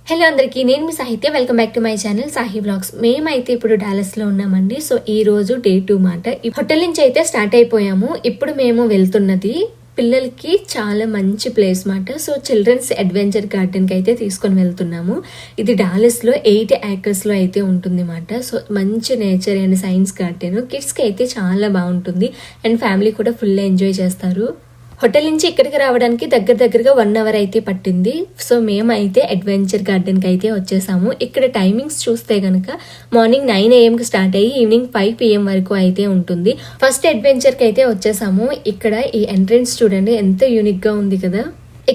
Hello అందరికీ, నేను మీ Sahitya. Welcome back to my channel Sahi vlogs. మేమైతే ఇప్పుడు డాలస్లో ఉన్నామండి. సో ఈ రోజు డే 2 మాట. హోటల్ నుంచి అయితే స్టార్ట్ అయిపోయాము. ఇప్పుడు మేము వెళ్తున్నది పిల్లలకి చాలా మంచి ప్లేస్ మాట. సో చిల్డ్రన్స్ అడ్వెంచర్ గార్డెన్కి అయితే తీసుకొని వెళ్తున్నాము. ఇది డాలస్లో 8 acres అయితే ఉంటుంది మాట. సో మంచి నేచర్ అండ్ సైన్స్ గార్డెన్. కిడ్స్కి అయితే చాలా బాగుంటుంది అండ్ ఫ్యామిలీ కూడా ఫుల్ ఎంజాయ్ చేస్తారు. హోటల్ నుంచి ఇక్కడికి రావడానికి దగ్గరగా 1 hour అయితే పట్టింది. సో మేమైతే అడ్వెంచర్ గార్డెన్కి అయితే వచ్చేసాము. ఇక్కడ టైమింగ్స్ చూస్తే కనుక మార్నింగ్ 9 AM స్టార్ట్ అయ్యి ఈవినింగ్ 5 PM వరకు అయితే ఉంటుంది. ఫస్ట్ అడ్వెంచర్కి అయితే వచ్చేసాము. ఇక్కడ ఈ ఎంట్రన్స్ చూడండి ఎంత యూనిక్గా ఉంది కదా.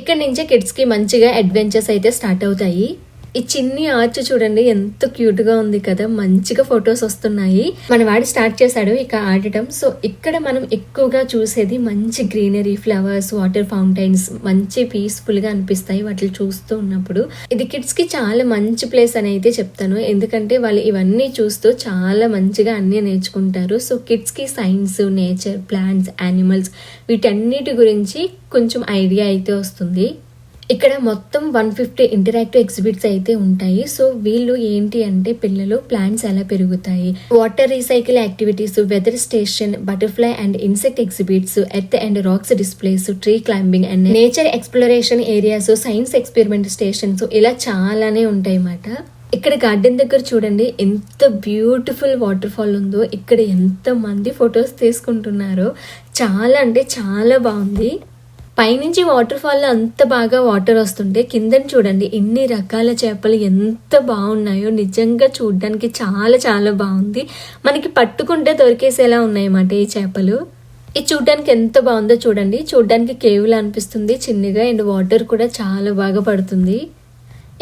ఇక్కడ నుంచే కిడ్స్కి మంచిగా అడ్వెంచర్స్ అయితే స్టార్ట్ అవుతాయి. ఈ చిన్ని ఆర్చ్ చూడండి ఎంత క్యూట్ గా ఉంది కదా. మంచిగా ఫొటోస్ వస్తున్నాయి. మన వాడు స్టార్ట్ చేశాడు ఇక ఆడటం. సో ఇక్కడ మనం ఎక్కువగా చూసేది మంచి గ్రీనరీ, ఫ్లవర్స్, వాటర్ ఫౌంటైన్స్ మంచి పీస్ఫుల్ గా అనిపిస్తాయి వాటిని చూస్తూ ఉన్నప్పుడు. ఇది కిడ్స్ కి చాలా మంచి ప్లేస్ అని అయితే చెప్తాను. ఎందుకంటే వాళ్ళు ఇవన్నీ చూస్తూ చాలా మంచిగా అన్ని నేర్చుకుంటారు. సో కిడ్స్ కి సైన్స్, నేచర్, ప్లాంట్స్, యానిమల్స్ వీటన్నిటి గురించి కొంచెం ఐడియా అయితే వస్తుంది. ఇక్కడ మొత్తం 150 ఇంటరాక్టివ్ ఎగ్జిబిట్స్ అయితే ఉంటాయి. సో వీళ్ళు ఏంటి అంటే పిల్లలు ప్లాంట్స్ ఎలా పెరుగుతాయి, water recycle activities, weather station, butterfly and insect exhibits, earth and rocks displays, tree climbing and nature exploration areas, science experiment stations ఇలా చాలానే ఉంటాయి అన్నమాట. ఇక్కడ గార్డెన్ దగ్గర చూడండి ఎంత బ్యూటిఫుల్ వాటర్ ఫాల్ ఉందో. ఇక్కడ ఎంత మంది ఫొటోస్ తీసుకుంటున్నారో. చాలా అంటే చాలా బాగుంది. పైనుంచి వాటర్ ఫాల్లో అంత బాగా వాటర్ వస్తుంటే కిందని చూడండి ఎన్ని రకాల చేపలు ఎంత బాగున్నాయో. నిజంగా చూడడానికి చాలా చాలా బాగుంది. మనకి పట్టుకుంటే దొరికేసేలా ఉన్నాయన్నమాట ఈ చేపలు. ఇది చూడడానికి ఎంత బాగుందో చూడండి. చూడడానికి కేవ్లా అనిపిస్తుంది చిన్నగా అండ్ వాటర్ కూడా చాలా బాగా పడుతుంది.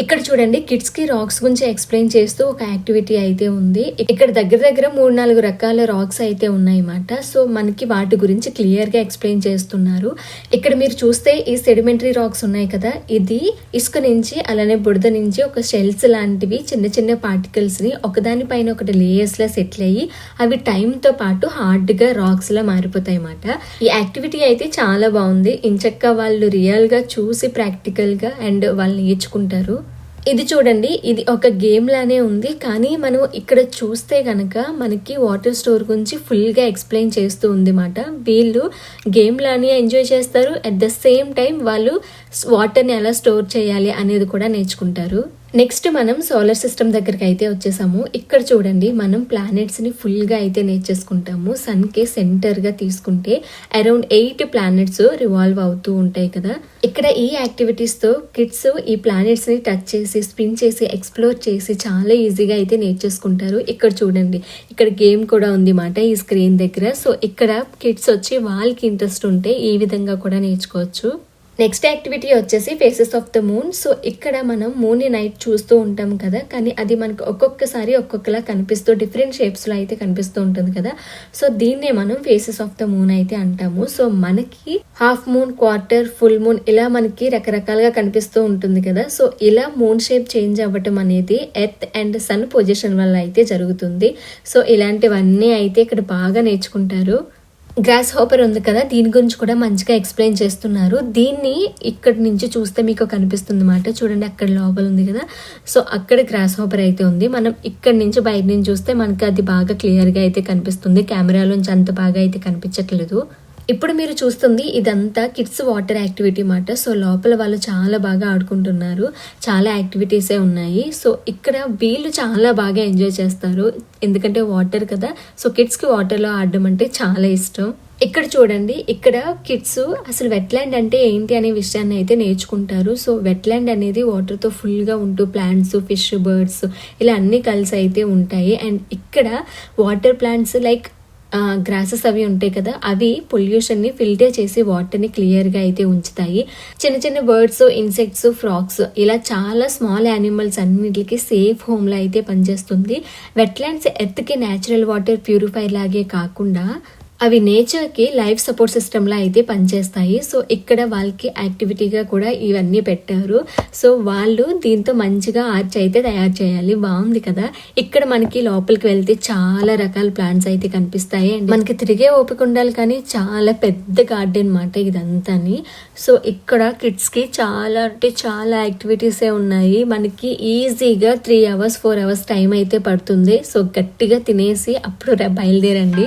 ఇక్కడ చూడండి కిడ్స్ కి రాక్స్ గురించి ఎక్స్ప్లెయిన్ చేస్తూ ఒక యాక్టివిటీ అయితే ఉంది. ఇక్కడ దగ్గర 3-4 రకాల రాక్స్ అయితే ఉన్నాయన్నమాట. సో మనకి వాటి గురించి క్లియర్ గా ఎక్స్ప్లెయిన్ చేస్తున్నారు. ఇక్కడ మీరు చూస్తే ఈ సెడిమెంటరీ రాక్స్ ఉన్నాయి కదా, ఇది ఇసుక నుంచి అలానే బుడద నుంచి ఒక షెల్స్ లాంటివి చిన్న చిన్న పార్టికల్స్ ని ఒకదాని పైన ఒకటి లేయర్స్ లా సెటిల్ అయ్యి అవి టైం తో పాటు హార్డ్ గా రాక్స్ లా మారిపోతాయి అన్నమాట. ఈ యాక్టివిటీ అయితే చాలా బాగుంది. ఇంచక్క వాళ్ళు రియల్ గా చూసి ప్రాక్టికల్ గా అండ్ వాళ్ళు నేర్చుకుంటారు. ఇది చూడండి ఇది ఒక గేమ్ లానే ఉంది. కానీ మనం ఇక్కడ చూస్తే గనక మనకి వాటర్ స్టోర్ గురించి ఫుల్ గా ఎక్స్ప్లెయిన్ చేస్తూ ఉంది మాట. వీళ్ళు గేమ్ లానే ఎంజాయ్ చేస్తారు. అట్ ద సేమ్ టైం వాళ్ళు వాటర్ ని ఎలా స్టోర్ చేయాలి అనేది కూడా నేర్చుకుంటారు. నెక్స్ట్ మనం సోలార్ సిస్టమ్ దగ్గరికి అయితే వచ్చేసాము. ఇక్కడ చూడండి మనం ప్లానెట్స్ ని ఫుల్ గా అయితే నేర్చేసుకుంటాము. సన్ కి సెంటర్ గా తీసుకుంటే అరౌండ్ 8 ప్లానెట్స్ రివాల్వ్ అవుతూ ఉంటాయి కదా. ఇక్కడ ఈ యాక్టివిటీస్ తో కిడ్స్ ఈ ప్లానెట్స్ ని టచ్ చేసి, స్పిన్ చేసి, ఎక్స్ప్లోర్ చేసి చాలా ఈజీగా అయితే నేర్చేసుకుంటారు. ఇక్కడ చూడండి ఇక్కడ గేమ్ కూడా ఉంది మాట ఈ స్క్రీన్ దగ్గర. సో ఇక్కడ కిడ్స్ వచ్చి వాళ్ళకి ఇంట్రెస్ట్ ఉంటే ఈ విధంగా కూడా నేర్చుకోవచ్చు. నెక్స్ట్ యాక్టివిటీ వచ్చేసి faces of the moon. So ఇక్కడ మనం మూన్ నైట్ చూస్తూ ఉంటాం కదా, కానీ అది మనకు ఒక్కొక్కసారి ఒక్కొక్కలా కనిపిస్తూ డిఫరెంట్ షేప్స్ లో అయితే కనిపిస్తూ ఉంటుంది కదా. సో దీన్నే మనం ఫేసెస్ ఆఫ్ ద మూన్ అయితే అంటాము. సో మనకి half moon, quarter, full moon ఇలా మనకి రకరకాలుగా కనిపిస్తూ ఉంటుంది కదా. సో ఇలా మూన్ షేప్ చేంజ్ అవ్వటం అనేది ఎర్త్ అండ్ సన్ పొజిషన్ వల్ల అయితే జరుగుతుంది. సో ఇలాంటివన్నీ అయితే ఇక్కడ బాగా నేర్చుకుంటారు. గ్రాస్ హాపర్ ఉంది కదా, దీని గురించి కూడా మంచిగా ఎక్స్ప్లెయిన్ చేస్తున్నారు. దీన్ని ఇక్కడ నుంచి చూస్తే మీకు కనిపిస్తుంది మాట. చూడండి అక్కడ లోపల ఉంది కదా. సో అక్కడ గ్రాస్ హాపర్ అయితే ఉంది. మనం ఇక్కడ నుంచి బయట నుంచి చూస్తే మనకి అది బాగా క్లియర్ గా అయితే కనిపిస్తుంది. కెమెరాలోంచి అంత బాగా అయితే కనిపించట్లేదు. ఇప్పుడు మీరు చూస్తుంది ఇదంతా కిడ్స్ వాటర్ యాక్టివిటీ మాట. సో లోపల వాళ్ళు చాలా బాగా ఆడుకుంటున్నారు. చాలా యాక్టివిటీసే ఉన్నాయి. సో ఇక్కడ వీళ్ళు చాలా బాగా ఎంజాయ్ చేస్తారు. ఎందుకంటే వాటర్ కదా. సో కిడ్స్ కి వాటర్ లో ఆడడం అంటే చాలా ఇష్టం. ఇక్కడ చూడండి ఇక్కడ కిడ్స్ అసలు వెట్లాండ్ అంటే ఏంటి అనే విషయాన్ని అయితే నేర్చుకుంటారు. సో వెట్లాండ్ అనేది వాటర్ తో ఫుల్ గా ఉంటూ ప్లాంట్స్, ఫిష్, బర్డ్స్ ఇలా అన్ని కలిసి అయితే ఉంటాయి. అండ్ ఇక్కడ వాటర్ ప్లాంట్స్ లైక్ గ్రాసెస్ అవి ఉంటాయి కదా, అవి పొల్యూషన్ ని ఫిల్టర్ చేసి వాటర్ ని క్లియర్ గా అయితే ఉంచుతాయి. చిన్న చిన్న బర్డ్స్, ఇన్సెక్ట్స్, ఫ్రాక్స్ ఇలా చాలా స్మాల్ యానిమల్స్ అన్నిటికి సేఫ్ హోమ్ లా అయితే పనిచేస్తుంది. వెట్లాండ్స్ ఎర్త్ కి న్యాచురల్ వాటర్ ప్యూరిఫైర్ లాగే కాకుండా అవి నేచర్కి లైఫ్ సపోర్ట్ సిస్టమ్లా అయితే పనిచేస్తాయి. సో ఇక్కడ వాళ్ళకి యాక్టివిటీగా కూడా ఇవన్నీ పెట్టారు. సో వాళ్ళు దీంతో మంచిగా ఆర్చ్ అయితే తయారు చేయాలి. బాగుంది కదా. ఇక్కడ మనకి లోపలికి వెళ్తే చాలా రకాల ప్లాంట్స్ అయితే కనిపిస్తాయి. అండ్ మనకి తిరిగే ఓపిక ఉండాలి, కానీ చాలా పెద్ద గార్డెన్ మాట ఇదంతాని. సో ఇక్కడ కిడ్స్కి చాలా అంటే చాలా యాక్టివిటీసే ఉన్నాయి. మనకి ఈజీగా 3 hours 4 hours టైం అయితే పడుతుంది. సో గట్టిగా తినేసి అప్పుడు బయలుదేరండి.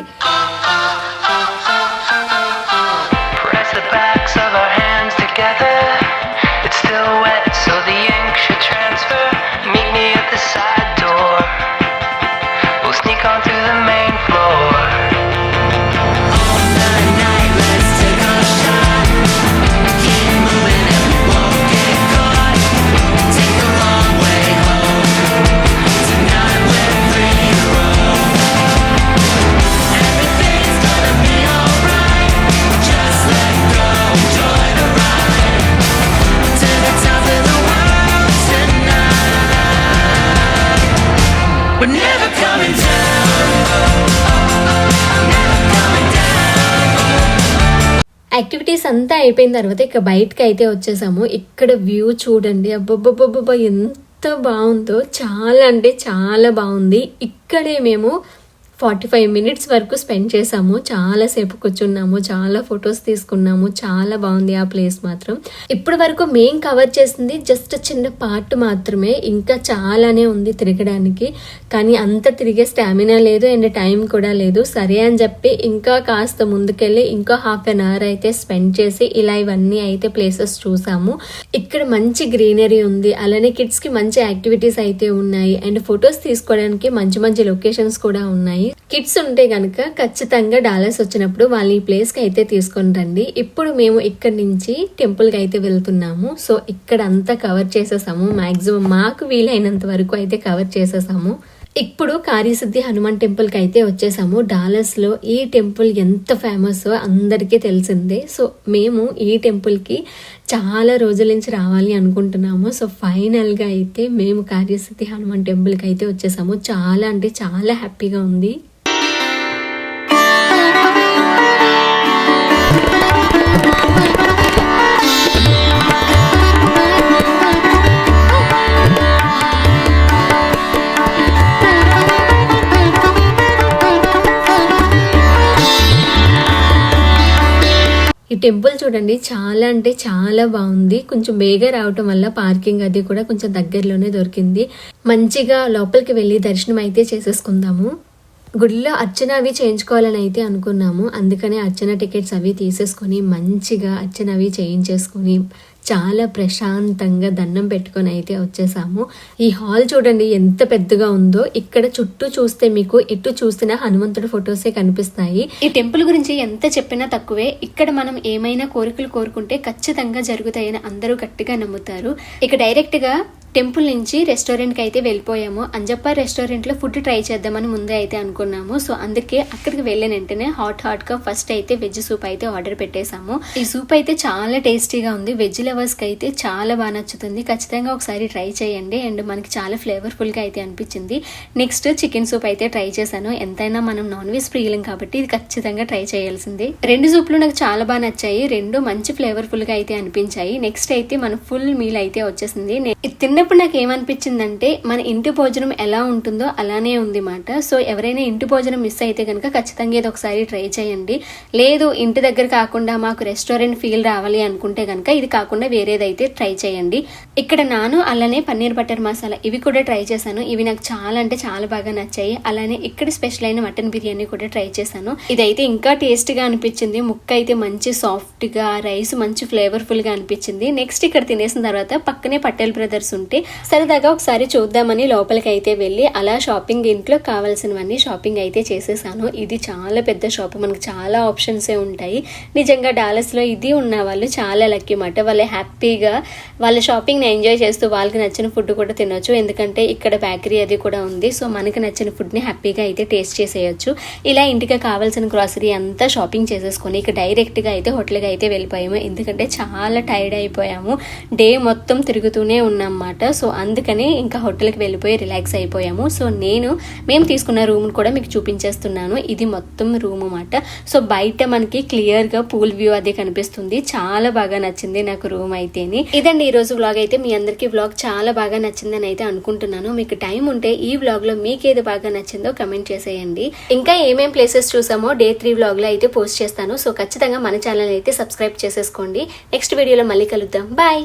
యాక్టివిటీస్ అంతా అయిపోయిన తర్వాత ఇక బయటకి అయితే వచ్చేసాము. ఇక్కడ వ్యూ చూడండి, అబ్బబ్బబ్బబ్బా ఎంత బాగుందో, చాలా అంటే చాలా బాగుంది. ఇక్కడే మేము 45 minutes వరకు స్పెండ్ చేసాము. చాలాసేపు కూర్చున్నాము, చాలా ఫొటోస్ తీసుకున్నాము. చాలా బాగుంది ఆ ప్లేస్ మాత్రం. ఇప్పటి వరకు మేం కవర్ చేసింది జస్ట్ చిన్న పార్ట్ మాత్రమే, ఇంకా చాలానే ఉంది తిరగడానికి. కానీ అంత తిరిగే స్టామినా లేదు అండ్ టైం కూడా లేదు. సరే అని చెప్పి ఇంకా కాస్త ముందుకెళ్ళి ఇంకా 1/2 hour అయితే స్పెండ్ చేసి ఇలా ఇవన్నీ అయితే ప్లేసెస్ చూసాము. ఇక్కడ మంచి గ్రీనరీ ఉంది, అలానే కిడ్స్కి మంచి యాక్టివిటీస్ అయితే ఉన్నాయి అండ్ ఫొటోస్ తీసుకోవడానికి మంచి మంచి లొకేషన్స్ కూడా ఉన్నాయి. కిడ్స్ ఉంటే గనక ఖచ్చితంగా డాలస్ వచ్చినప్పుడు వాళ్ళు ఈ ప్లేస్ కి అయితే తీసుకొని రండి. ఇప్పుడు మేము ఇక్కడ నుంచి టెంపుల్ కి అయితే వెళ్తున్నాము. సో ఇక్కడ అంతా కవర్ చేసేసాము, మాక్సిమం మాకు వీలైనంత వరకు అయితే కవర్ చేసేసాము. ఇప్పుడు కార్యసిద్ధి హనుమాన్ టెంపుల్ కి అయితే వచ్చేసాము. డాలస్ లో ఈ టెంపుల్ ఎంత ఫేమస్ అందరికీ తెలిసిందే. సో మేము ఈ టెంపుల్ కి చాలా రోజుల నుంచి రావాలి అనుకుంటున్నాము. సో ఫైనల్ గా అయితే మేము కార్యసిద్ధి హనుమాన్ టెంపుల్ కి అయితే వచ్చేసాము. చాలా అంటే చాలా హ్యాపీగా ఉంది. ఈ టెంపుల్ చూడండి, చాలా అంటే చాలా బాగుంది. కొంచెం బేగా రావటం వల్ల పార్కింగ్ అది కూడా కొంచెం దగ్గరలోనే దొరికింది. మంచిగా లోపలికి వెళ్ళి దర్శనం అయితే చేసేసుకుందాము. గుడిలో అర్చన అవి చేయించుకోవాలని అయితే అనుకున్నాము. అందుకనే అర్చన టికెట్స్ అవి తీసేసుకొని మంచిగా అర్చన అవి చేయించేసుకొని చాలా ప్రశాంతంగా దండం పెట్టుకొని అయితే వచ్చేసాము. ఈ హాల్ చూడండి ఎంత పెద్దగా ఉందో. ఇక్కడ చుట్టూ చూస్తే మీకు ఎటు చూసినా హనుమంతుడి ఫొటోసే కనిపిస్తాయి. ఈ టెంపుల్ గురించి ఎంత చెప్పినా తక్కువే. ఇక్కడ మనం ఏమైనా కోరికలు కోరుకుంటే ఖచ్చితంగా జరుగుతాయని అందరూ గట్టిగా నమ్ముతారు. ఇక డైరెక్ట్ గా టెంపుల్ నుంచి రెస్టారెంట్కి అయితే వెళ్ళిపోయాము. అంజప్ప రెస్టారెంట్లో ఫుడ్ ట్రై చేద్దామని ముందే అయితే అనుకున్నాము. సో అందుకే అక్కడికి వెళ్ళిన వెంటనే హాట్గా ఫస్ట్ అయితే వెజ్ సూప్ అయితే ఆర్డర్ పెట్టేశాము. ఈ సూప్ అయితే చాలా టేస్టీగా ఉంది. వెజ్ లవర్స్కి అయితే చాలా బాగా నచ్చుతుంది. ఖచ్చితంగా ఒకసారి ట్రై చేయండి. అండ్ మనకి చాలా ఫ్లేవర్ఫుల్గా అయితే అనిపించింది. నెక్స్ట్ చికెన్ సూప్ అయితే ట్రై చేశాను. ఎంతైనా మనం నాన్ వెజ్ ప్రియులం కాబట్టి ఇది ఖచ్చితంగా ట్రై చేయాల్సింది. 2 సూప్లు నాకు చాలా బాగా నచ్చాయి. 2 మంచి ఫ్లేవర్ఫుల్గా అయితే అనిపించాయి. నెక్స్ట్ అయితే మన ఫుల్ మీల్ అయితే వచ్చేసింది. తిన్నప్పుడు నాకు ఏమనిపించిందంటే మన ఇంటి భోజనం ఎలా ఉంటుందో అలానే ఉంది మాట. సో ఎవరైనా ఇంటి భోజనం మిస్ అయితే కనుక ఖచ్చితంగా ఇది ఒకసారి ట్రై చేయండి. లేదు ఇంటి దగ్గర కాకుండా మాకు రెస్టారెంట్ ఫీల్ రావాలి అనుకుంటే కనుక ఇది కాకుండా వేరేదైతే ట్రై చేయండి. ఇక్కడ నాను అలానే పన్నీర్ బటర్ మసాలా ఇవి కూడా ట్రై చేశాను. ఇవి నాకు చాలా అంటే చాలా బాగా నచ్చాయి. అలానే ఇక్కడ స్పెషల్ అయిన మటన్ బిర్యానీ కూడా ట్రై చేశాను. ఇదైతే ఇంకా టేస్టీగా అనిపించింది. ముక్క అయితే మంచి సాఫ్ట్ గా, రైస్ మంచి ఫ్లేవర్ఫుల్ గా అనిపించింది. నెక్స్ట్ ఇక్కడ తినేసిన తర్వాత పక్కనే పటేల్ బ్రదర్స్ ఉంటే సరదాగా ఒకసారి చూద్దామని లోపలికి అయితే వెళ్ళి అలా షాపింగ్ ఇంట్లో కావాల్సినవన్నీ షాపింగ్ అయితే చేసేసాను. ఇది చాలా పెద్ద షాప్, మనకు చాలా ఆప్షన్సే ఉంటాయి. నిజంగా డాలస్లో ఇది ఉన్న వాళ్ళు చాలా లక్కీ మాట. వాళ్ళు హ్యాపీగా వాళ్ళ షాపింగ్ని ఎంజాయ్ చేస్తూ వాళ్ళకి నచ్చిన ఫుడ్ కూడా తినొచ్చు. ఎందుకంటే ఇక్కడ బేకరీ అది కూడా ఉంది. సో మనకి నచ్చిన ఫుడ్ని హ్యాపీగా అయితే టేస్ట్ చేసేయచ్చు. ఇలా ఇంటికి కావాల్సిన గ్రాసరీ అంతా షాపింగ్ చేసేసుకొని ఇక డైరెక్ట్గా అయితే హోటల్కి అయితే వెళ్ళిపోయాము. ఎందుకంటే చాలా టైర్డ్ అయిపోయాము. డే మొత్తం తిరుగుతూనే ఉన్నమాట. సో అందుకని ఇంకా హోటల్కి వెళ్ళిపోయి రిలాక్స్ అయిపోయాము. సో మేము తీసుకున్న రూమ్ కూడా మీకు చూపించేస్తున్నాను. ఇది మొత్తం రూమ్ అన్నమాట. సో బయట మనకి క్లియర్ గా పూల్ వ్యూ అది కనిపిస్తుంది. చాలా బాగా నచ్చింది నాకు రూమ్ అయితేని. ఇదండి ఈ రోజు వ్లాగ్. అయితే మీ అందరికీ వ్లాగ్ చాలా బాగా నచ్చిందని అయితే అనుకుంటున్నాను. మీకు టైం ఉంటే ఈ వ్లాగ్ లో మీకు ఏది బాగా నచ్చిందో కమెంట్ చేసేయండి. ఇంకా ఏమేం ప్లేసెస్ చూసామో డే 3 వ్లాగ్ లో అయితే పోస్ట్ చేస్తాను. సో ఖచ్చితంగా మన ఛానల్ అయితే సబ్స్క్రైబ్ చేసేసుకోండి. నెక్స్ట్ వీడియోలో మళ్ళీ కలుద్దాం. బాయ్.